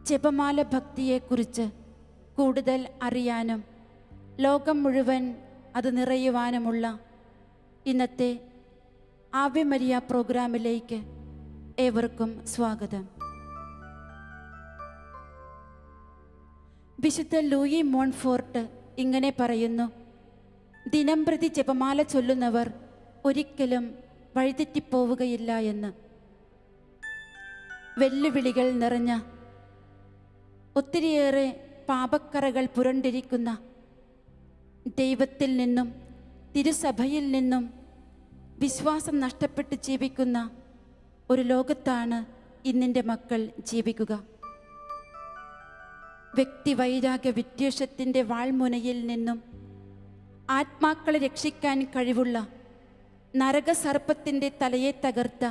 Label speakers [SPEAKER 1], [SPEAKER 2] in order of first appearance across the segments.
[SPEAKER 1] ജപമാല ഭക്തിയെക്കുറിച്ച് കൂടുതൽ അറിയാനും ലോകം മുഴുവൻ അത് നിറയുവാനുമുള്ള ഇന്നത്തെ ആവെ മരിയ പ്രോഗ്രാമിലേക്ക് ഏവർക്കും സ്വാഗതം. വിശുദ്ധ ലൂയി മോൺഫോർട്ട് ഇങ്ങനെ പറയുന്നു: ദിനംപ്രതി ജപമാല ചൊല്ലുന്നവർ ഒരിക്കലും വഴിതെറ്റിപ്പോവുകയില്ല എന്ന്. വെല്ലുവിളികൾ നിറഞ്ഞ ഒത്തിരിയേറെ പാപക്കറകൾ പുരണ്ടിരിക്കുന്ന ദൈവത്തിൽ നിന്നും തിരുസഭയിൽ നിന്നും വിശ്വാസം നഷ്ടപ്പെട്ട് ജീവിക്കുന്ന ഒരു ലോകത്താണ് ഇന്നിൻ്റെ മക്കൾ ജീവിക്കുക. വ്യക്തിവൈരാഗ്യ വിദ്വേഷത്തിൻ്റെ വാൾമുനയിൽ നിന്നും ആത്മാക്കളെ രക്ഷിക്കാൻ കഴിവുള്ള നരകസർപ്പത്തിൻ്റെ തലയെ തകർത്ത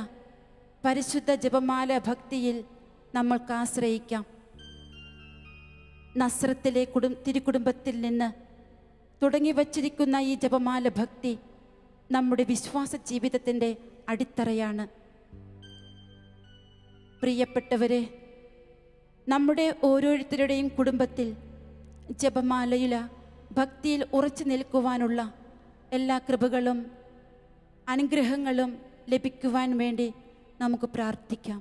[SPEAKER 1] പരിശുദ്ധ ജപമാല ഭക്തിയിൽ നമ്മൾക്ക് ആശ്രയിക്കാം. നസ്രത്തിലെ തിരുക്കുടുംബത്തിൽ നിന്ന് തുടങ്ങി വച്ചിരിക്കുന്ന ഈ ജപമാല ഭക്തി നമ്മുടെ വിശ്വാസ ജീവിതത്തിൻ്റെ അടിത്തറയാണ്. പ്രിയപ്പെട്ടവരെ, നമ്മുടെ ഓരോരുത്തരുടെയും കുടുംബത്തിൽ ജപമാലയില ഭക്തിയിൽ ഉറച്ചു നിൽക്കുവാനുള്ള എല്ലാ കൃപകളും അനുഗ്രഹങ്ങളും ലഭിക്കുവാൻ വേണ്ടി നമുക്ക് പ്രാർത്ഥിക്കാം.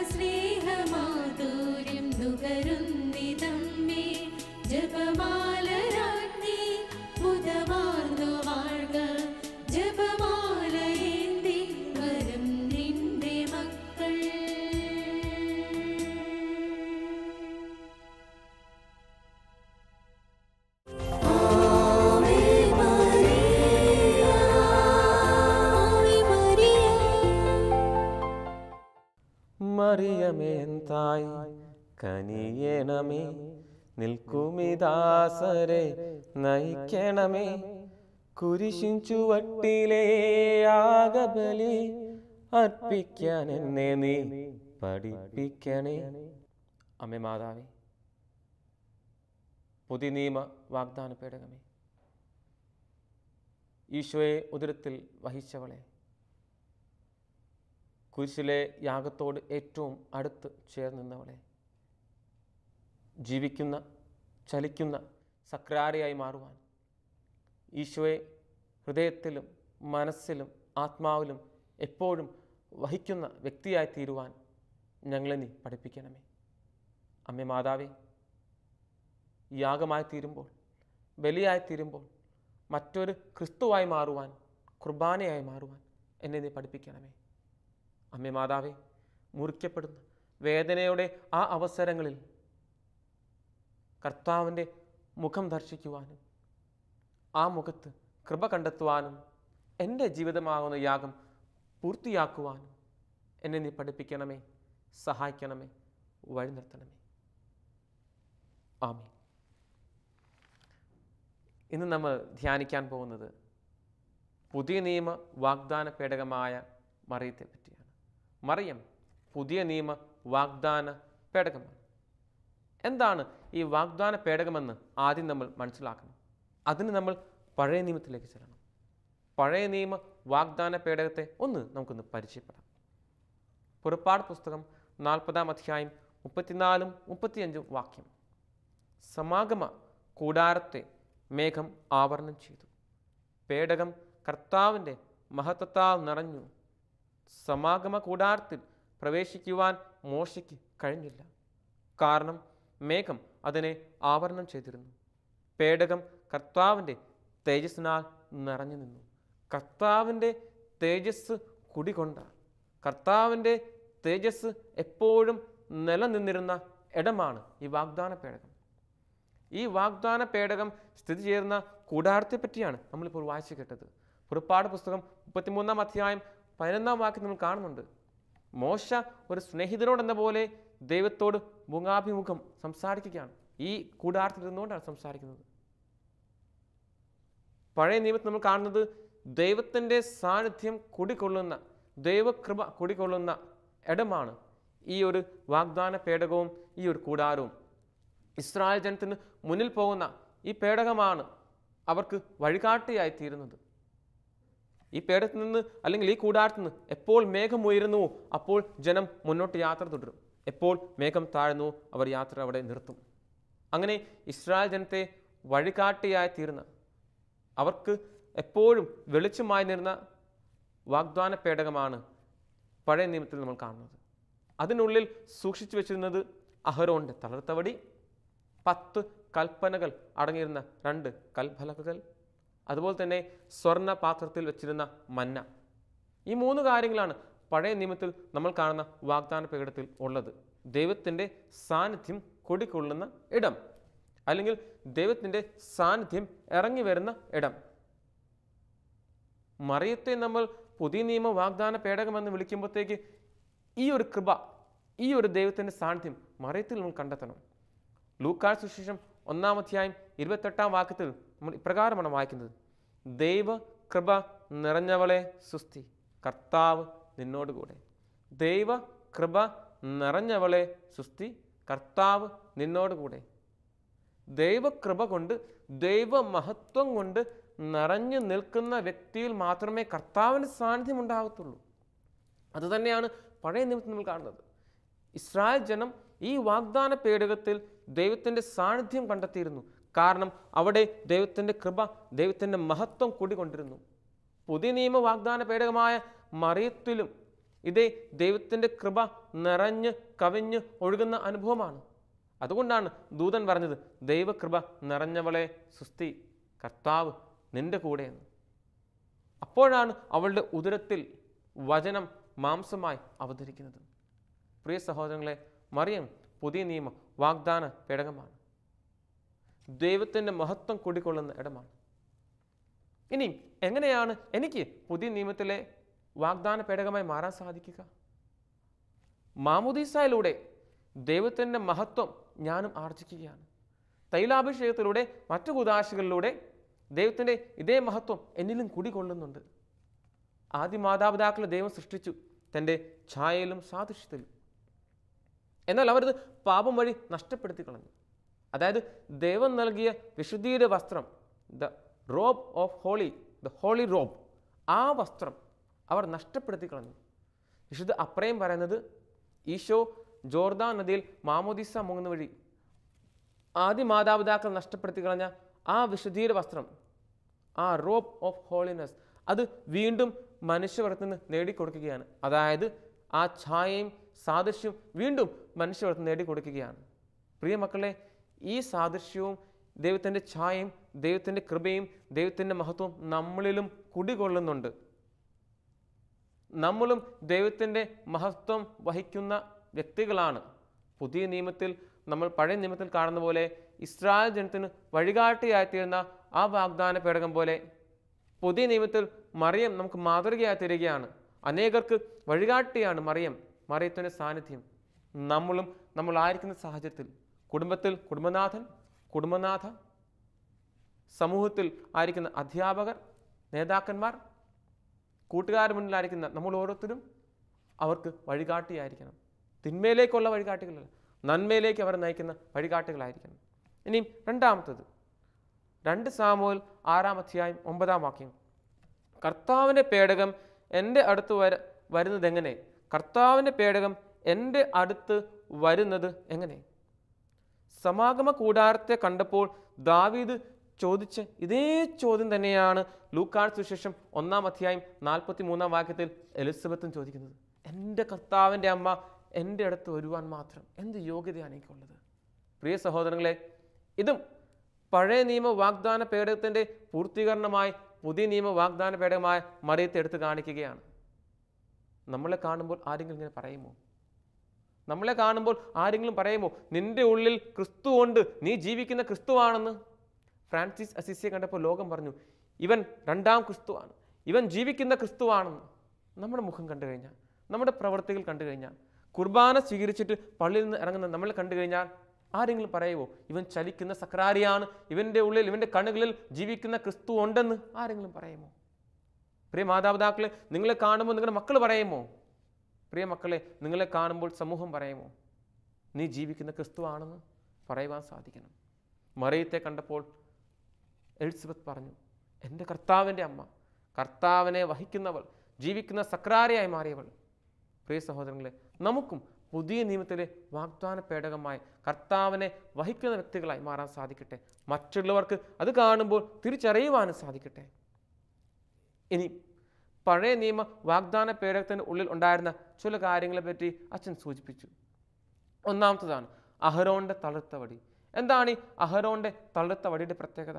[SPEAKER 2] സ്നേഹമാധുര്യം നുകരുന്നിതമ്മേ ജപമാ തായ് കനിയണമേ, നിൽക്കുമിദാസരെ നയിക്കണമേ. കുരിശിൻ ചുവട്ടിലെ യാഗബലി അർപ്പിക്കാൻ എന്നെ നീ പഠിപ്പിക്കണേ. അമ്മേ മാതാവേ, പുതിയ നിയമ വാഗ്ദാന പേടകമേ, ഈശോയെ ഉദരത്തിൽ വഹിച്ചവളെ, കുരിശിലെ യാഗത്തോട് ഏറ്റവും അടുത്ത് ചേർന്നിരുന്നവളെ, ജീവിക്കുന്ന ചലിക്കുന്ന സക്രാരിയായി മാറുവാൻ, ഈശോയെ ഹൃദയത്തിലും മനസ്സിലും ആത്മാവിലും എപ്പോഴും വഹിക്കുന്ന വ്യക്തിയായി തീരുവാൻ ഞങ്ങളെ നീ പഠിപ്പിക്കണമേ. അമ്മേ മാതാവേ, യാഗമായി തീരുമ്പോൾ, ബലിയായി തീരുമ്പോൾ മറ്റൊരു ക്രിസ്തുവായി മാറുവാൻ, കുർബാനയായി മാറുവാൻ എന്നെ നീ പഠിപ്പിക്കണമേ. അമ്മേ മാതാവേ, മുറിക്കപ്പെടുന്ന വേദനയുടെ ആ അവസരങ്ങളിൽ കർത്താവിൻ്റെ മുഖം ദർശിക്കുവാനും ആ മുഖത്ത് കൃപ കണ്ടെത്തുവാനും എൻ്റെ ജീവിതമാകുന്ന യാഗം പൂർത്തിയാക്കുവാനും എന്നെ നീ പഠിപ്പിക്കണമേ, സഹായിക്കണമേ, വഴി നിർത്തണമേ. ആമേൻ. ഇന്ന് നമ്മൾ ധ്യാനിക്കാൻ പോകുന്നത് പുതിയ നിയമ വാഗ്ദാന പേടകമായ മറിയത്തെ പറ്റിയാണ്. മറിയം പുതിയ നിയമ വാഗ്ദാന പേടകമാണ്. എന്താണ് ഈ വാഗ്ദാന പേടകമെന്ന് ആദ്യം നമ്മൾ മനസ്സിലാക്കണം. അതിന് നമ്മൾ പഴയ നിയമത്തിലേക്ക് ചെല്ലണം. പഴയ നിയമ വാഗ്ദാന പേടകത്തെ നമുക്കൊന്ന് പരിചയപ്പെടാം. പുറപ്പാട് പുസ്തകം 40-ാം അധ്യായം 34-35 വാക്യം. സമാഗമ കൂടാരത്തെ മേഘം ആവരണം ചെയ്തു. പേടകം കർത്താവിൻ്റെ മഹത്വത്താൽ നിറഞ്ഞു. സമാഗമ കൂടാരത്തിൽ പ്രവേശിക്കുവാൻ മോശയ്ക്ക് കഴിഞ്ഞില്ല, കാരണം മേഘം അതിനെ ആവരണം ചെയ്തിരുന്നു. പേടകം കർത്താവിൻ്റെ തേജസ്സിനാൽ നിറഞ്ഞു നിന്നു. കർത്താവിൻ്റെ തേജസ് കുടികൊണ്ട, കർത്താവിൻ്റെ തേജസ് എപ്പോഴും നിലനിന്നിരുന്ന ഇടമാണ് ഈ വാഗ്ദാന പേടകം. ഈ വാഗ്ദാന പേടകം സ്ഥിതി ചെയ്യുന്ന കൂടാരത്തെ പറ്റിയാണ് നമ്മളിപ്പോൾ വായിച്ചു കേട്ടത്. പുറപ്പാട് പുസ്തകം 33-ാം അധ്യായം 11-ാം വാക്യം നമ്മൾ കാണുന്നുണ്ട്. മോശ ഒരു സ്നേഹിതനോടെന്ന പോലെ ദൈവത്തോട് മുഖാഭിമുഖം സംസാരിക്കുകയാണ്. ഈ കൂടാരത്തിൽ ഇരുന്നുകൊണ്ടാണ് സംസാരിക്കുന്നത്. പഴയ നിയമത്തിൽ നമ്മൾ കാണുന്നത് ദൈവത്തിൻ്റെ സാന്നിധ്യം കുടികൊള്ളുന്ന, ദൈവകൃപ കുടികൊള്ളുന്ന ഇടമാണ് ഈ ഒരു വാഗ്ദാന പേടകവും ഈ ഒരു കൂടാരവും. ഇസ്രായേൽ ജനത്തിന് മുന്നിൽ പോകുന്ന ഈ പേടകമാണ് അവർക്ക് വഴികാട്ടിയായി തീരുന്നത്. ഈ പേടകത്തിൽ നിന്ന് അല്ലെങ്കിൽ ഈ കൂടാരത്തിൽ നിന്ന് എപ്പോൾ മേഘം ഉയരുന്നുവോ അപ്പോൾ ജനം മുന്നോട്ട് യാത്ര തുടരും. എപ്പോൾ മേഘം താഴ്ന്നുവോ അവർ യാത്ര അവിടെ നിർത്തും. അങ്ങനെ ഇസ്രായേൽ ജനത്തെ വഴികാട്ടിയായി തീർന്ന, അവർക്ക് എപ്പോഴും വെളിച്ചമായി നിന്ന വാഗ്ദാന പേടകമാണ് പഴയ നിയമത്തിൽ നമ്മൾ കാണുന്നത്. അതിനുള്ളിൽ സൂക്ഷിച്ചു വെച്ചിരുന്നത് അഹരോന്റെ തളർത്തവടി, 10 കൽപ്പനകൾ അടങ്ങിയിരുന്ന 2 കൽഫലകകൾ, അതുപോലെ തന്നെ സ്വർണ്ണ പാത്രത്തിൽ വെച്ചിരുന്ന മന്ന. ഈ 3 കാര്യങ്ങളാണ് പഴയ നിയമത്തിൽ നമ്മൾ കാണുന്ന വാഗ്ദാന പേടകത്തിൽ ഉള്ളത്. ദൈവത്തിൻ്റെ സാന്നിധ്യം കുടികൊള്ളുന്ന ഇടം, അല്ലെങ്കിൽ ദൈവത്തിൻ്റെ സാന്നിധ്യം ഇറങ്ങി വരുന്ന ഇടം. മറിയത്തെ നമ്മൾ പുതിയ നിയമ വാഗ്ദാന പേടകമെന്ന് വിളിക്കുമ്പോഴത്തേക്ക് ഈ ഒരു കൃപ, ഈ ഒരു ദൈവത്തിൻ്റെ സാന്നിധ്യം മറിയത്തിൽ നമ്മൾ കണ്ടെത്തണം. ലൂക്കായുടെ സുവിശേഷം 1-ാം അധ്യായം 28-ാം വാക്യത്തിൽ നമ്മൾ ഇപ്രകാരമാണ് വായിക്കുന്നത്: ദൈവ കൃപ നിറഞ്ഞവളെ സുസ്തി, കർത്താവ് നിന്നോടുകൂടെ. ദൈവ കൃപ നിറഞ്ഞവളെ സുസ്തി, കർത്താവ് നിന്നോടുകൂടെ. ദൈവകൃപ കൊണ്ട്, ദൈവമഹത്വം കൊണ്ട് നിറഞ്ഞു നിൽക്കുന്ന വ്യക്തിയിൽ മാത്രമേ കർത്താവിൻ്റെ സാന്നിധ്യം ഉണ്ടാകത്തുള്ളൂ. അതുതന്നെയാണ് പഴയ നിയമത്തിൽ നമ്മൾ കാണുന്നത്. ഇസ്രായേൽ ജനം ഈ വാഗ്ദാന പേടകത്തിൽ ദൈവത്തിൻ്റെ സാന്നിധ്യം കണ്ടെത്തിയിരുന്നു. കാരണം അവിടെ ദൈവത്തിൻ്റെ കൃപ, ദൈവത്തിൻ്റെ മഹത്വം കൂടിക്കൊണ്ടിരുന്നു. പുതിയ നിയമ വാഗ്ദാന പേടകമായ മറിയത്തിലും ഇതേ ദൈവത്തിൻ്റെ കൃപ നിറഞ്ഞ് കവിഞ്ഞ് ഒഴുകുന്ന അനുഭവമാണ്. അതുകൊണ്ടാണ് ദൂതൻ പറഞ്ഞത്, ദൈവകൃപ നിറഞ്ഞവളെ സുസ്തി, കർത്താവ് നിന്റെ കൂടെയെന്ന്. അപ്പോഴാണ് അവളുടെ ഉദരത്തിൽ വചനം മാംസമായി അവതരിക്കുന്നത്. പ്രിയ സഹോദരങ്ങളെ, മറിയം പുതിയ നിയമ വാഗ്ദാന പേടകമാണ്. ദൈവത്തിൻ്റെ മഹത്വം കൂടിക്കൊള്ളുന്ന ഇടമാണ്. ഇനി എങ്ങനെയാണ് എനിക്ക് പുതിയ നിയമത്തിലെ വാഗ്ദാന പേടകമായി മാറാൻ സാധിക്കുക? മാമോദീസയിലൂടെ ദൈവത്തിൻ്റെ മഹത്വം ഞാനും ആർജിക്കുകയാണ്. തൈലാഭിഷേകത്തിലൂടെ മറ്റു കുദാശകളിലൂടെ ദൈവത്തിൻ്റെ ഇതേ മഹത്വം എന്നിലും കുടികൊള്ളുന്നുണ്ട്. ആദ്യ മാതാപിതാക്കളെ ദൈവം സൃഷ്ടിച്ചു തൻ്റെ ഛായയിലും സാദൃശ്യത്തിലും. എന്നാൽ അവരത് പാപം വഴി നഷ്ടപ്പെടുത്തി കളഞ്ഞു. അതായത് ദൈവം നൽകിയ വിശുദ്ധിയുടെ വസ്ത്രം, the robe of holy, the holy robe, ആ വസ്ത്രം അവർ നഷ്ടപ്പെടുത്തി കളഞ്ഞു. വിശുദ്ധ അപ്രയം പറയുന്നത് ഈശോ ജോർദാൻ നദിയിൽ മാമോദിസ മുങ്ങുന്ന വഴി ആദ്യ മാതാപിതാക്കൾ നഷ്ടപ്പെടുത്തി കളഞ്ഞ ആ വിശുദ്ധിയുടെ വസ്ത്രം, ആ റോബ് ഓഫ് ഹോളിനെസ്, അത് വീണ്ടും മനുഷ്യവർഗത്തിന് നേടിക്കൊടുക്കുകയാണ്. അതായത് ആ ഛായയും സാദൃശ്യവും വീണ്ടും മനുഷ്യവർഗത്തിന് നേടിക്കൊടുക്കുകയാണ്. പ്രിയ മക്കളെ, ഈ സാദൃശ്യവും ദൈവത്തിൻ്റെ ഛായയും ദൈവത്തിൻ്റെ കൃപയും ദൈവത്തിൻ്റെ മഹത്വവും നമ്മളിലും കുടികൊള്ളുന്നുണ്ട്. നമ്മളും ദൈവത്തിൻ്റെ മഹത്വം വഹിക്കുന്ന വ്യക്തികളാണ്. പുതിയ നിയമത്തിൽ നമ്മൾ പഴയ നിയമത്തിൽ കാണുന്ന പോലെ ഇസ്രായേൽ ജനത്തിന് വഴികാട്ടിയായിത്തീരുന്ന ആ വാഗ്ദാന പേടകം പോലെ പുതിയ നിയമത്തിൽ മറിയം നമുക്ക് മാതൃകയായി തീരുകയാണ്. അനേകർക്ക് വഴികാട്ടിയാണ് മറിയത്തിൻ്റെ സാന്നിധ്യം. നമ്മളായിരിക്കുന്ന സാഹചര്യത്തിൽ, കുടുംബത്തിൽ കുടുംബനാഥ, സമൂഹത്തിൽ ആയിരിക്കുന്ന അധ്യാപകർ, നേതാക്കന്മാർ, കൂട്ടുകാരുടെ മുന്നിലായിരിക്കുന്ന നമ്മൾ ഓരോരുത്തരും അവർക്ക് വഴികാട്ടിയായിരിക്കണം. തിന്മയിലേക്കുള്ള വഴികാട്ടികളല്ല, നന്മയിലേക്ക് അവർ നയിക്കുന്ന വഴികാട്ടികളായിരിക്കണം. ഇനിയും രണ്ടാമത്തത് 2 സാമുവേൽ 6-ാം അധ്യായം 9-ാം വാക്യം. കർത്താവിൻ്റെ പേടകം എൻ്റെ അടുത്ത് വരുന്നത് എങ്ങനെ? കർത്താവിൻ്റെ പേടകം എൻ്റെ അടുത്ത് വരുന്നത് എങ്ങനെ? സമാഗമ കൂടാരത്തെ കണ്ടപ്പോൾ ദാവീദ് ചോദിച്ച ഇതേ ചോദ്യം തന്നെയാണ് ലൂക്കായുടെ സുവിശേഷം 1-ാം അധ്യായം 43-ാം വാക്യത്തിൽ എലിസബത്തും ചോദിക്കുന്നത്. എൻ്റെ കർത്താവിൻ്റെ അമ്മ എൻ്റെ അടുത്ത് വരുവാൻ മാത്രം എന്ത് യോഗ്യതയാണ് എനിക്കുള്ളത്? പ്രിയ സഹോദരങ്ങളെ, ഇതും പഴയ നിയമ വാഗ്ദാന പേടകത്തിൻ്റെ പൂർത്തീകരണമായി പുതിയ നിയമ വാഗ്ദാന പേടകമായ മറിയത്തെ എടുത്ത് കാണിക്കുകയാണ്. നമ്മളെ കാണുമ്പോൾ ആരെങ്കിലും ഇങ്ങനെ പറയുമോ? നിന്റെ ഉള്ളിൽ ക്രിസ്തു ഉണ്ട്, നീ ജീവിക്കുന്ന ക്രിസ്തുവാണെന്ന്? ഫ്രാൻസിസ് അസിസിയെ കണ്ടപ്പോൾ ലോകം പറഞ്ഞു, ഇവൻ 2-ാം ക്രിസ്തുവാണ്, ഇവൻ ജീവിക്കുന്ന ക്രിസ്തുവാണെന്ന്. നമ്മുടെ മുഖം കണ്ടു കഴിഞ്ഞാൽ, നമ്മുടെ പ്രവൃത്തികൾ കണ്ടു കഴിഞ്ഞാൽ, കുർബാന സ്വീകരിച്ചിട്ട് പള്ളിയിൽ നിന്ന് ഇറങ്ങുന്ന നമ്മളെ കണ്ടു കഴിഞ്ഞാൽ ആരെങ്കിലും പറയുമോ ഇവൻ ചലിക്കുന്ന സക്രാരിയാണ്, ഇവൻ്റെ ഉള്ളിൽ, ഇവൻ്റെ കണ്ണുകളിൽ ജീവിക്കുന്ന ക്രിസ്തു ഉണ്ടെന്ന് ആരെങ്കിലും പറയുമോ? പ്രിയ മാതാപിതാക്കളെ, നിങ്ങളെ കാണുമ്പോൾ നിങ്ങളുടെ മക്കൾ പറയുമോ? പ്രിയ മക്കളെ, നിങ്ങളെ കാണുമ്പോൾ സമൂഹം പറയുമോ നീ ജീവിക്കുന്ന ക്രിസ്തുവാണെന്ന്? പറയുവാൻ സാധിക്കണം. മറിയത്തെ കണ്ടപ്പോൾ എലിസബത്ത് പറഞ്ഞു, എൻ്റെ കർത്താവിൻ്റെ അമ്മ, കർത്താവിനെ വഹിക്കുന്നവൾ, ജീവിക്കുന്ന സക്രാരിയായി മാറിയവൾ. പ്രിയ സഹോദരങ്ങളെ, നമുക്കും പുതിയ നിയമത്തിലെ വാഗ്ദാന പേടകമായി കർത്താവിനെ വഹിക്കുന്ന വ്യക്തികളായി മാറാൻ സാധിക്കട്ടെ. മറ്റുള്ളവർക്ക് അത് കാണുമ്പോൾ തിരിച്ചറിയുവാനും സാധിക്കട്ടെ. ഇനി പഴയ നിയമ വാഗ്ദാന പേടകത്തിൻ്റെ ഉള്ളിൽ ഉണ്ടായിരുന്ന ചില കാര്യങ്ങളെ പറ്റി അച്ഛൻ സൂചിപ്പിച്ചു. ഒന്നാമത്തതാണ് അഹരോന്റെ തളിർത്ത വടി. എന്താണ് ഈ അഹരോന്റെ തളിർത്ത വടിയുടെ പ്രത്യേകത?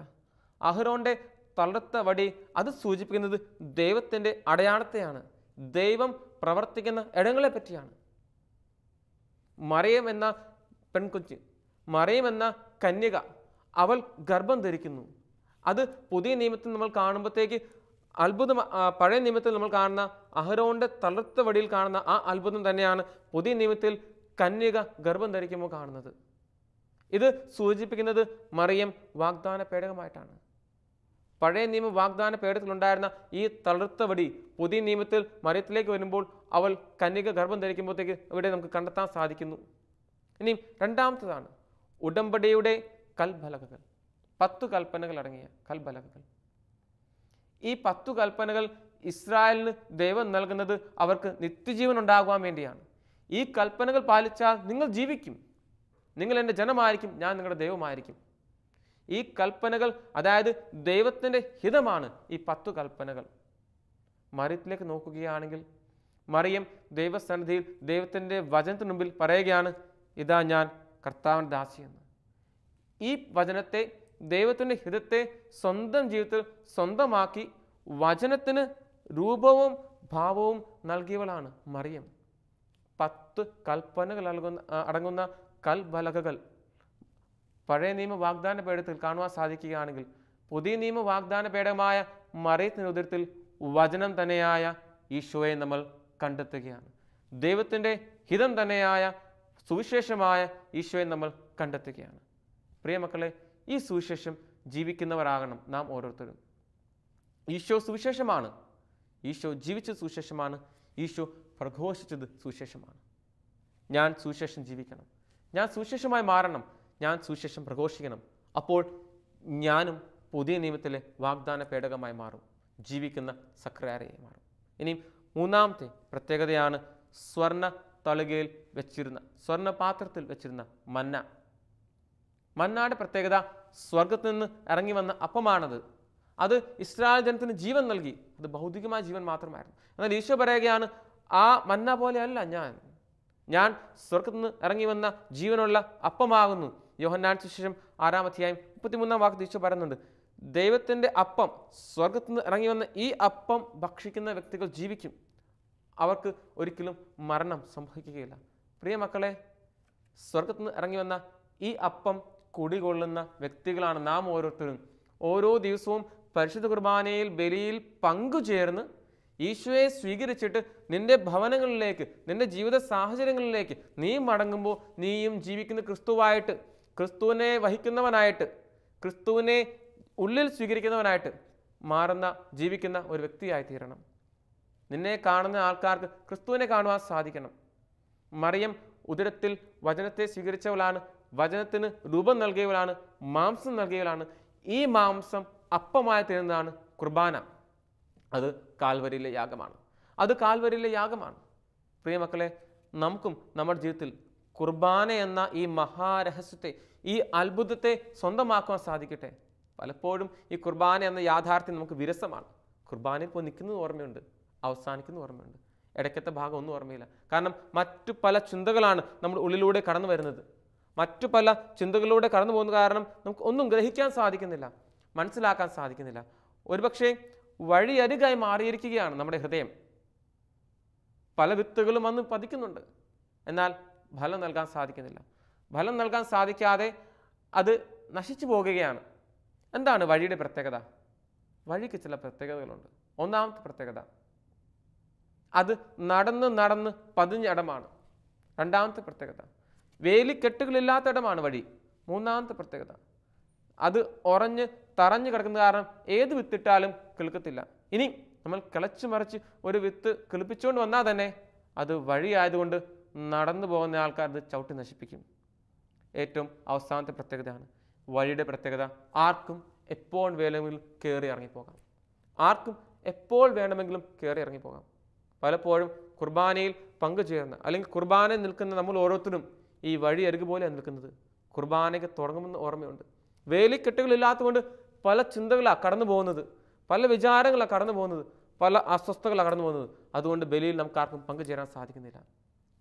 [SPEAKER 2] അഹരോന്റെ തളിർത്ത വടി അത് സൂചിപ്പിക്കുന്നത് ദൈവത്തിൻ്റെ അടയാളത്തെയാണ്, ദൈവം പ്രവർത്തിക്കുന്ന ഇടങ്ങളെ പറ്റിയാണ്. മറിയം എന്ന പെൺകൊച്ച്, മറിയം എന്ന കന്യക, അവൾ ഗർഭം ധരിക്കുന്നു. അത് പുതിയ നിയമത്തിൽ നമ്മൾ കാണുമ്പോഴത്തേക്ക് അത്ഭുതം. പഴയ നിയമത്തിൽ നമ്മൾ കാണുന്ന അഹരോന്റെ തളിർത്ത വടിയിൽ കാണുന്ന ആ അത്ഭുതം തന്നെയാണ് പുതിയ നിയമത്തിൽ കന്യക ഗർഭം ധരിക്കുമ്പോൾ കാണുന്നത്. ഇത് സൂചിപ്പിക്കുന്നത് മറിയം വാഗ്ദാന പേടകമായിട്ടാണ്. പഴയ നിയമ വാഗ്ദാന പേടകത്തിലുണ്ടായിരുന്ന ഈ തളിർത്ത വടി പുതിയ നിയമത്തിൽ മറിയത്തിലേക്ക് വരുമ്പോൾ അവൾ കന്യക ഗർഭം ധരിക്കുമ്പോഴത്തേക്ക് ഇവിടെ നമുക്ക് കണ്ടെത്താൻ സാധിക്കുന്നു. ഇനി രണ്ടാമത്തതാണ് ഉടമ്പടിയുടെ കൽബലകകൾ. 10 കൽപ്പനകൾ അടങ്ങിയ കൽബലകകൾ. ഈ 10 കൽപ്പനകൾ ഇസ്രായേലിന് ദൈവം നൽകുന്നത് അവർക്ക് നിത്യജീവൻ ഉണ്ടാകുവാൻ വേണ്ടിയാണ്. ഈ കൽപ്പനകൾ പാലിച്ചാൽ നിങ്ങൾ ജീവിക്കും, നിങ്ങൾ എൻ്റെ ജനമായിരിക്കും, ഞാൻ നിങ്ങളുടെ ദൈവമായിരിക്കും. ഈ കൽപ്പനകൾ, അതായത് ദൈവത്തിൻ്റെ ഹിതമാണ് ഈ 10 കൽപ്പനകൾ. മറിയത്തിലേക്ക് നോക്കുകയാണെങ്കിൽ മറിയം ദൈവസന്നിധിയിൽ ദൈവത്തിൻ്റെ വചനത്തിന് മുമ്പിൽ പറയുകയാണ്, ഇതാ ഞാൻ കർത്താവിൻ്റെ ദാസിയെന്ന്. ഈ വചനത്തെ, ദൈവത്തിൻ്റെ ഹിതത്തെ സ്വന്തം ജീവിതത്തിൽ സ്വന്തമാക്കി വചനത്തിന് രൂപവും ഭാവവും നൽകിയവളാണ് മറിയം. 10 കൽപ്പനകൾ അടങ്ങുന്ന കൽബലകകൾ പഴയ നിയമ വാഗ്ദാന പേടകത്തിൽ കാണുവാൻ സാധിക്കുകയാണെങ്കിൽ പുതിയ നിയമ വാഗ്ദാന പേടകമായ മറിയത്തിൻ്റെ ഉദരത്തിൽ വചനം തന്നെയായ ഈശോയെ നമ്മൾ കണ്ടെത്തുകയാണ്. ദൈവത്തിൻ്റെ ഹിതം തന്നെയായ സുവിശേഷമായ ഈശോയെ നമ്മൾ കണ്ടെത്തുകയാണ്. പ്രിയമക്കളെ, ഈ സുവിശേഷം ജീവിക്കുന്നവരാകണം നാം ഓരോരുത്തരും. ഈശോ സുവിശേഷമാണ്, ഈശോ ജീവിച്ച സുവിശേഷമാണ്, ഈശോ പ്രഘോഷിച്ചത് സുവിശേഷമാണ്. ഞാൻ സുവിശേഷം ജീവിക്കണം, ഞാൻ സുവിശേഷമായി മാറണം, ഞാൻ സുവിശേഷം പ്രഘോഷിക്കണം. അപ്പോൾ ഞാനും പുതിയ നിയമത്തിലെ വാഗ്ദാന പേടകമായി മാറും, ജീവിക്കുന്ന സക്രിയാരയായി മാറും. ഇനിയും മൂന്നാമത്തെ പ്രത്യേകതയാണ് സ്വർണ്ണ തളികയിൽ വെച്ചിരുന്ന, സ്വർണ്ണ പാത്രത്തിൽ വെച്ചിരുന്ന മന്ന. മന്നയുടെ പ്രത്യേകത സ്വർഗത്തിൽ നിന്ന് ഇറങ്ങി വന്ന അപ്പമാണത്. അത് ഇസ്രായേൽ ജനത്തിന് ജീവൻ നൽകി. അത് ഭൗതികമായ ജീവൻ മാത്രമായിരുന്നു. എന്നാൽ ഈശോ പറയുകയാണ്, ആ മന്ന പോലെയല്ല ഞാൻ സ്വർഗത്തിൽ നിന്ന് ഇറങ്ങി വന്ന ജീവനുള്ള അപ്പമാകുന്നു. യോഹന്നാൻ സുവിശേഷം 6-ാം അധ്യായം 33-ാം വാക്യത്തിൽ ഈശോ പറയുന്നുണ്ട്, ദൈവത്തിൻ്റെ അപ്പം, സ്വർഗത്തിൽ നിന്ന് ഇറങ്ങി വന്ന ഈ അപ്പം ഭക്ഷിക്കുന്ന വ്യക്തികൾ ജീവിക്കും, അവർക്ക് ഒരിക്കലും മരണം സംഭവിക്കുകയില്ല. പ്രിയ മക്കളെ, സ്വർഗത്തിൽ നിന്ന് ഇറങ്ങി വന്ന ഈ അപ്പം കുടികൊള്ളുന്ന വ്യക്തികളാണ് നാം ഓരോരുത്തരും. ഓരോ ദിവസവും പരിശുദ്ധ കുർബാനയിൽ ബലിയിൽ പങ്കുചേർന്ന് ഈശോയെ സ്വീകരിച്ചിട്ട് നിന്റെ ഭവനങ്ങളിലേക്ക്, നിന്റെ ജീവിത സാഹചര്യങ്ങളിലേക്ക് നീ മടങ്ങുമ്പോൾ നീയും ജീവിക്കുന്ന ക്രിസ്തുവായിട്ട്, ക്രിസ്തുവിനെ വഹിക്കുന്നവനായിട്ട്, ക്രിസ്തുവിനെ ഉള്ളിൽ സ്വീകരിക്കുന്നവനായിട്ട് മാറുന്ന, ജീവിക്കുന്ന ഒരു വ്യക്തിയായി തീരണം. നിന്നെ കാണുന്ന ആൾക്കാർക്ക് ക്രിസ്തുവിനെ കാണുവാൻ സാധിക്കണം. മറിയം ഉദരത്തിൽ വചനത്തെ സ്വീകരിച്ചവളാണ്, വചനത്തിന് രൂപം നൽകിയവളാണ്, മാംസം നൽകിയവളാണ്. ഈ മാംസം അപ്പമായി തീരുന്നതാണ് കുർബാന. അത് കാൽവരിയിലെ യാഗമാണ്, അത് കാൽവരിയിലെ യാഗമാണ്. പ്രിയമക്കളെ, നമുക്കും നമ്മുടെ ജീവിതത്തിൽ കുർബാന എന്ന ഈ മഹാരഹസ്യത്തെ, ഈ അത്ഭുതത്തെ സ്വന്തമാക്കുവാൻ സാധിക്കട്ടെ. പലപ്പോഴും ഈ കുർബാന എന്ന യാഥാർത്ഥ്യം നമുക്ക് വിരസമാണ്. കുർബാനയിൽ പോയി നിൽക്കുന്നത് ഓർമ്മയുണ്ട്, അവസാനിക്കുന്ന ഓർമ്മയുണ്ട്, ഇടയ്ക്കത്തെ ഭാഗം ഒന്നും ഓർമ്മയില്ല. കാരണം മറ്റു പല ചിന്തകളാണ് നമ്മുടെ ഉള്ളിലൂടെ കടന്നു വരുന്നത്. മറ്റു പല ചിന്തകളിലൂടെ കടന്നു പോകുന്ന കാരണം നമുക്ക് ഒന്നും ഗ്രഹിക്കാൻ സാധിക്കുന്നില്ല, മനസ്സിലാക്കാൻ സാധിക്കുന്നില്ല. ഒരുപക്ഷെ വഴിയരികായി മാറിയിരിക്കുകയാണ് നമ്മുടെ ഹൃദയം. പല വിത്തുകളും വന്ന് പതിക്കുന്നുണ്ട്, എന്നാൽ ഫലം നൽകാൻ സാധിക്കുന്നില്ല. ഫലം നൽകാൻ സാധിക്കാതെ അത് നശിച്ചു പോകുകയാണ്. എന്താണ് വഴിയുടെ പ്രത്യേകത? വഴിക്ക് ചില പ്രത്യേകതകളുണ്ട്. ഒന്നാമത്തെ പ്രത്യേകത, അത് നടന്ന് നടന്ന് പതിഞ്ഞ ഇടമാണ്. രണ്ടാമത്തെ പ്രത്യേകത, വേലിക്കെട്ടുകളില്ലാത്ത ഇടമാണ് വഴി. മൂന്നാമത്തെ പ്രത്യേകത, അത് ഉറഞ്ഞ് തറഞ്ഞു കിടക്കുന്ന കാരണം ഏത് വിത്തിട്ടാലും കിളുക്കത്തില്ല. ഇനി നമ്മൾ കിളച്ചു മറിച്ച് ഒരു വിത്ത് കിളിപ്പിച്ചുകൊണ്ട് വന്നാൽ തന്നെ അത് വഴിയായതുകൊണ്ട് നടന്നു പോകുന്ന ആൾക്കാർ അത് ചവിട്ടി നശിപ്പിക്കും. ഏറ്റവും അവസാനത്തെ പ്രത്യേകതയാണ് വഴിയുടെ പ്രത്യേകത, ആർക്കും എപ്പോൾ വേണമെങ്കിലും കയറി ഇറങ്ങിപ്പോകാം. ആർക്കും എപ്പോൾ വേണമെങ്കിലും കയറി ഇറങ്ങിപ്പോകാം. പലപ്പോഴും കുർബാനയിൽ പങ്കുചേർന്ന അല്ലെങ്കിൽ കുർബാനയിൽ നിൽക്കുന്ന നമ്മൾ ഓരോരുത്തരും ഈ വഴി അരികു പോലെയാണ് നിൽക്കുന്നത്. കുർബാനയ്ക്ക് തുടങ്ങുമെന്ന് ഓർമ്മയുണ്ട്. വേലിക്കെട്ടുകളില്ലാത്തതുകൊണ്ട് പല ചിന്തകളാണ് കടന്നു പോകുന്നത്, പല വിചാരങ്ങളാണ് കടന്നു പോകുന്നത്, പല അസ്വസ്ഥകളാണ് കടന്നു പോകുന്നത്. അതുകൊണ്ട് ബലിയിൽ നമുക്ക് ആർക്കും പങ്കുചേരാൻ സാധിക്കുന്നില്ല.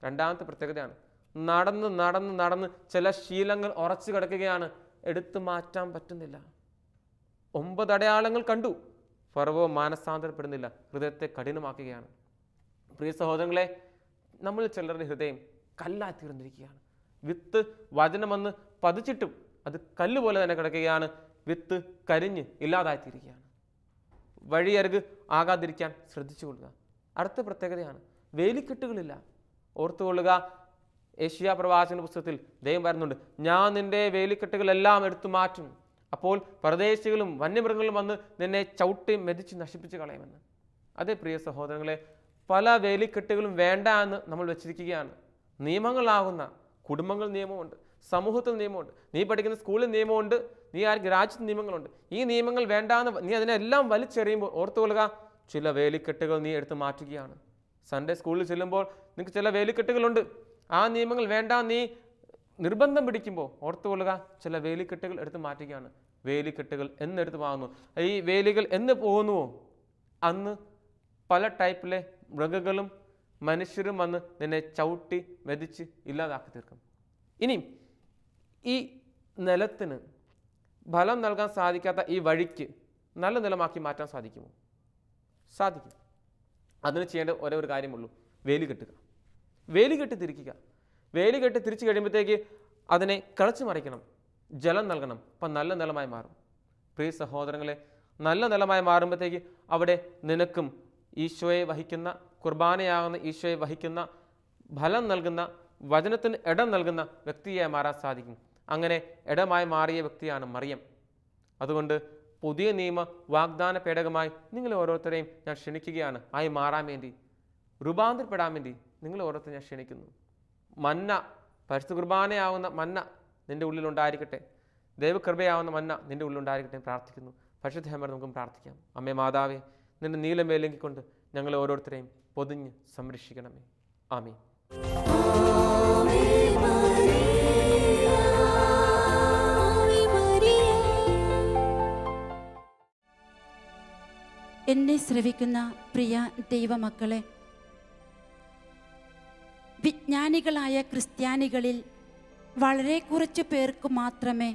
[SPEAKER 2] രണ്ടാമത്തെ പ്രത്യേകതയാണ്, നടന്ന് നടന്ന് നടന്ന് ചില ശീലങ്ങൾ ഉറച്ചു കിടക്കുകയാണ്, എടുത്തു മാറ്റാൻ പറ്റുന്നില്ല. 9 അടയാളങ്ങൾ കണ്ടു, ഫറവോ മാനസാന്തരപ്പെടുന്നില്ല, ഹൃദയത്തെ കഠിനമാക്കുകയാണ്. പ്രിയ സഹോദരങ്ങളെ, നമ്മൾ ചിലരുടെ ഹൃദയം കല്ലായി തീർന്നിരിക്കുകയാണ്. വിത്ത് വചനം വന്ന് പതിച്ചിട്ടും അത് കല്ലുപോലെ തന്നെ കിടക്കുകയാണ്. വിത്ത് കരിഞ്ഞ് ഇല്ലാതായിത്തീരുകയാണ്. വഴിയരുക് ആകാതിരിക്കാൻ ശ്രദ്ധിച്ചുകൊള്ളുക. അടുത്ത പ്രത്യേകതയാണ് വേലിക്കെട്ടുകളില്ല. ഓർത്തുകൊള്ളുക, യെശയ്യാ പ്രവാചകന്റെ പുസ്തകത്തിൽ ദൈവം പറയുന്നുണ്ട്, ഞാൻ നിന്റെ വേലിക്കെട്ടുകളെല്ലാം എടുത്തു മാറ്റും, അപ്പോൾ പരദേശികളും വന്യമൃഗങ്ങളും വന്ന് നിന്നെ ചവിട്ടി മെതിച്ച് നശിപ്പിച്ച് കളയുമെന്ന്. അതേ പ്രിയ സഹോദരങ്ങളെ, പല വേലിക്കെട്ടുകളും വേണ്ട എന്ന് നമ്മൾ വെച്ചിരിക്കുകയാണ്. നിയമങ്ങളാകുന്ന കുടുംബങ്ങൾ നിയമമുണ്ട്, സമൂഹത്തിൽ നിയമമുണ്ട്, നീ പഠിക്കുന്ന സ്കൂളിൽ നിയമമുണ്ട്, നീ രാജ്യത്ത് നിയമങ്ങളുണ്ട്. ഈ നിയമങ്ങൾ വേണ്ടാന്ന് നീ അതിനെല്ലാം വലിച്ചെറിയുമ്പോൾ ഓർത്തുകൊള്ളുക, ചില വേലിക്കെട്ടുകൾ നീ എടുത്ത് മാറ്റുകയാണ്. സൺഡേ സ്കൂളിൽ ചെല്ലുമ്പോൾ നിങ്ങൾക്ക് ചില വേലിക്കെട്ടുകളുണ്ട്. ആ നിയമങ്ങൾ വേണ്ട നീ നിർബന്ധം പിടിക്കുമ്പോൾ ഓർത്തുകൊള്ളുക, ചില വേലിക്കെട്ടുകൾ എടുത്ത് മാറ്റുകയാണ്. വേലിക്കെട്ടുകൾ എന്നെടുത്ത് വാങ്ങുന്നു. ഈ വേലികൾ എന്ന് പോകുന്നുവോ അന്ന് പല ടൈപ്പിലെ മൃഗങ്ങളും മനുഷ്യരും വന്ന് നിന്നെ ചവിട്ടി മെതിച്ച് ഇല്ലാതാക്കി തീർക്കും. ഇനി ഈ നിലത്തിന് ഫലം നൽകാൻ സാധിക്കാത്ത ഈ വഴിക്ക് നല്ല നിലമാക്കി മാറ്റാൻ സാധിക്കുമോ? സാധിക്കും. അതിന് ചെയ്യേണ്ട ഒരേ ഒരു കാര്യമുള്ളൂ, വേലി കെട്ടുക. വേലി കെട്ടി തിരിക്കുക. വേലി കെട്ടി തിരിച്ചു കഴിയുമ്പോഴത്തേക്ക് അതിനെ കിളച്ചു മറിക്കണം, ജലം നൽകണം. അപ്പം നല്ല നിലമായി മാറും. പ്രിയ സഹോദരങ്ങളെ, നല്ല നിലമായി മാറുമ്പോഴത്തേക്ക് അവിടെ നിനക്കും ഈശോയെ വഹിക്കുന്ന, കുർബാനയാകുന്ന ഈശോയെ വഹിക്കുന്ന, ഫലം നൽകുന്ന വചനത്തിന് ഇടം നൽകുന്ന വ്യക്തിയായി മാറാൻ സാധിക്കും. അങ്ങനെ ഇടമായി മാറിയ വ്യക്തിയാണ് മറിയം. അതുകൊണ്ട് പുതിയ നിയമ വാഗ്ദാന പേടകമായി നിങ്ങൾ ഓരോരുത്തരെയും ഞാൻ ക്ഷണിക്കുകയാണ്. ആയി മാറാൻ വേണ്ടി, രൂപാന്തരപ്പെടാൻ വേണ്ടി നിങ്ങൾ ഓരോരുത്തരും ഞാൻ ക്ഷണിക്കുന്നു. മന്ന, പരിശുദ്ധ കുർബാനയാവുന്ന മന്ന നിൻ്റെ ഉള്ളിലുണ്ടായിരിക്കട്ടെ. ദൈവകൃപയാവുന്ന മന്ന നിൻ്റെ ഉള്ളിലുണ്ടായിരിക്കട്ടെ പ്രാർത്ഥിക്കുന്നു. പരിശുദ്ധ ഹേമർ നമുക്കും പ്രാർത്ഥിക്കാം. അമ്മേ മാതാവേ, നിന്റെ നീലമേലെങ്കിക്കൊണ്ട് ഞങ്ങളെ ഓരോരുത്തരെയും പൊതിഞ്ഞ് സംരക്ഷിക്കണമേ. ആമേൻ.
[SPEAKER 1] എന്നെ ശ്രവിക്കുന്ന പ്രിയ ദൈവമക്കളെ, വിജ്ഞാനികളായ ക്രിസ്ത്യാനികളിൽ വളരെ കുറച്ചു പേർക്ക് മാത്രമേ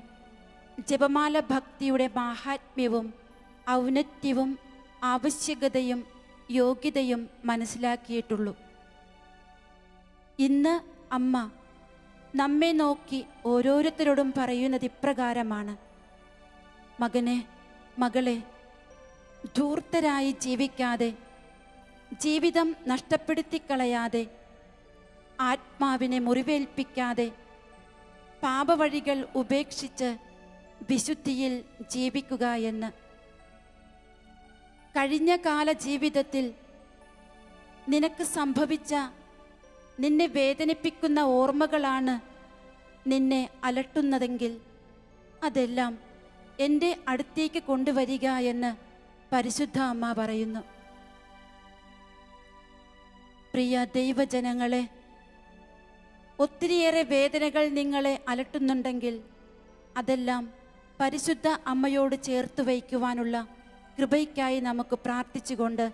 [SPEAKER 1] ജപമാല ഭക്തിയുടെ മാഹാത്മ്യവും ഔന്നത്യവും ആവശ്യകതയും യോഗ്യതയും മനസ്സിലാക്കിയിട്ടുള്ളൂ. ഇന്ന് അമ്മ നമ്മെ നോക്കി ഓരോരുത്തരോടും പറയുന്നത് ഇപ്രകാരമാണ്: മകനെ, മകളെ, ധൂർത്തരായി ജീവിക്കാതെ, ജീവിതം നഷ്ടപ്പെടുത്തിക്കളയാതെ, ആത്മാവിനെ മുറിവേൽപ്പിക്കാതെ, പാപവഴികൾ ഉപേക്ഷിച്ച് വിശുദ്ധിയിൽ ജീവിക്കുക എന്ന്. കഴിഞ്ഞ കാല ജീവിതത്തിൽ നിനക്ക് സംഭവിച്ച, നിന്നെ വേദനിപ്പിക്കുന്ന ഓർമ്മകളാണ് നിന്നെ അലട്ടുന്നതെങ്കിൽ അതെല്ലാം എൻ്റെ അടുത്തേക്ക് കൊണ്ടുവരിക എന്ന് പരിശുദ്ധ അമ്മ പറയുന്നു. പ്രിയ ദൈവജനങ്ങളെ, ഒത്തിരിയേറെ വേദനകൾ നിങ്ങളെ അലട്ടുന്നുണ്ടെങ്കിൽ അതെല്ലാം പരിശുദ്ധ അമ്മയോട് ചേർത്ത് വയ്ക്കുവാനുള്ള കൃപയ്ക്കായി നമുക്ക് പ്രാർത്ഥിച്ചുകൊണ്ട്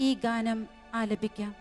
[SPEAKER 1] ഈ ഗാനം ആലപിക്കാം.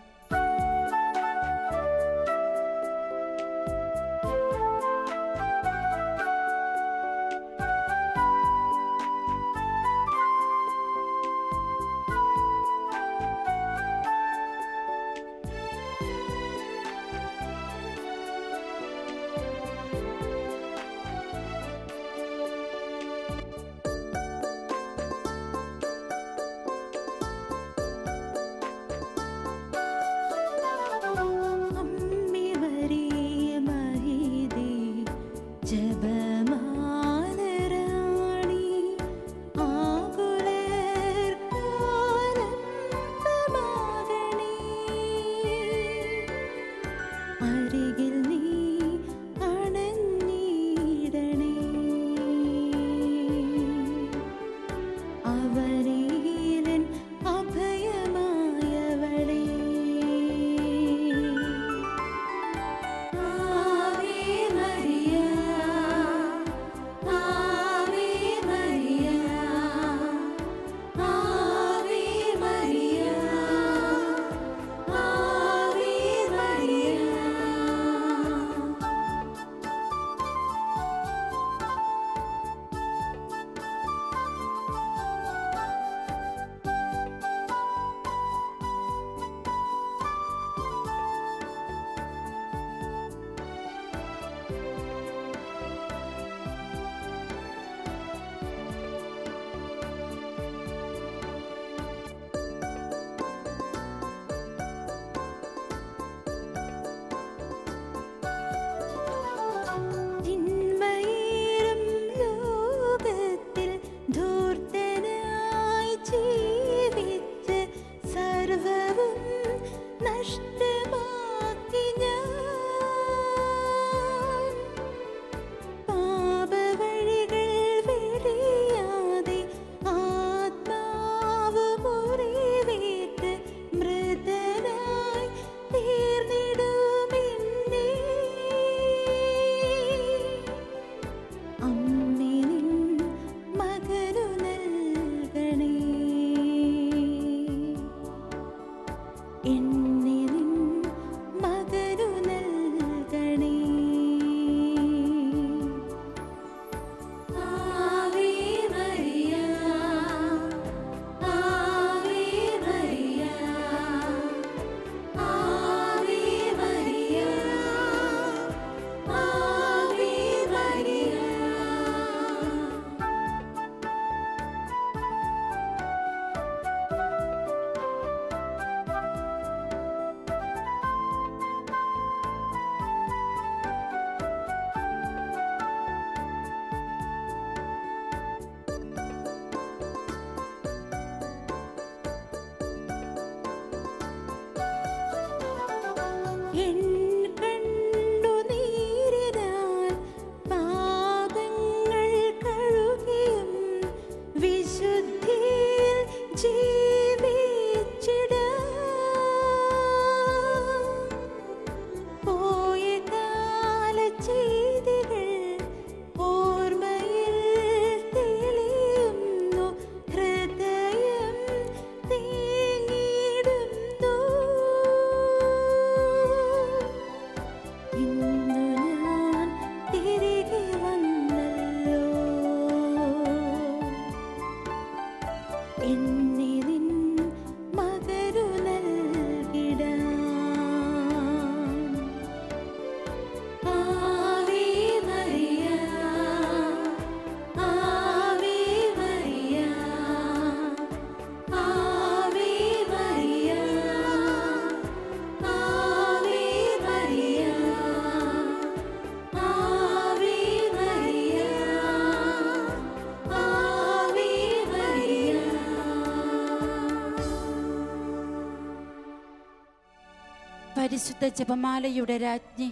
[SPEAKER 1] പരിശുദ്ധ ജപമാലയുടെ രാജ്ഞി,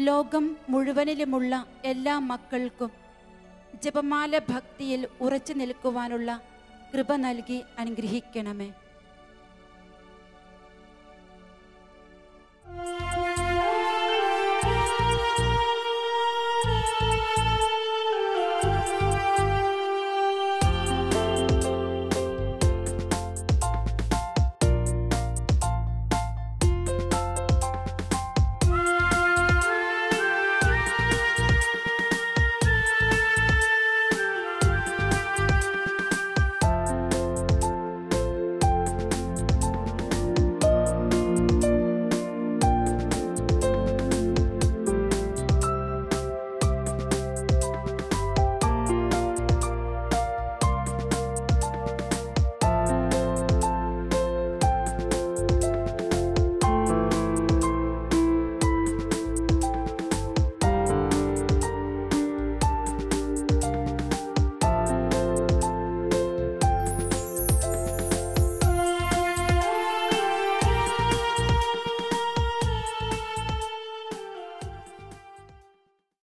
[SPEAKER 1] ലോകം മുഴുവനിലുമുള്ള എല്ലാ മക്കൾക്കും ജപമാല ഭക്തിയിൽ ഉറച്ചു നിൽക്കുവാനുള്ള കൃപ നൽകി അനുഗ്രഹിക്കണമേ.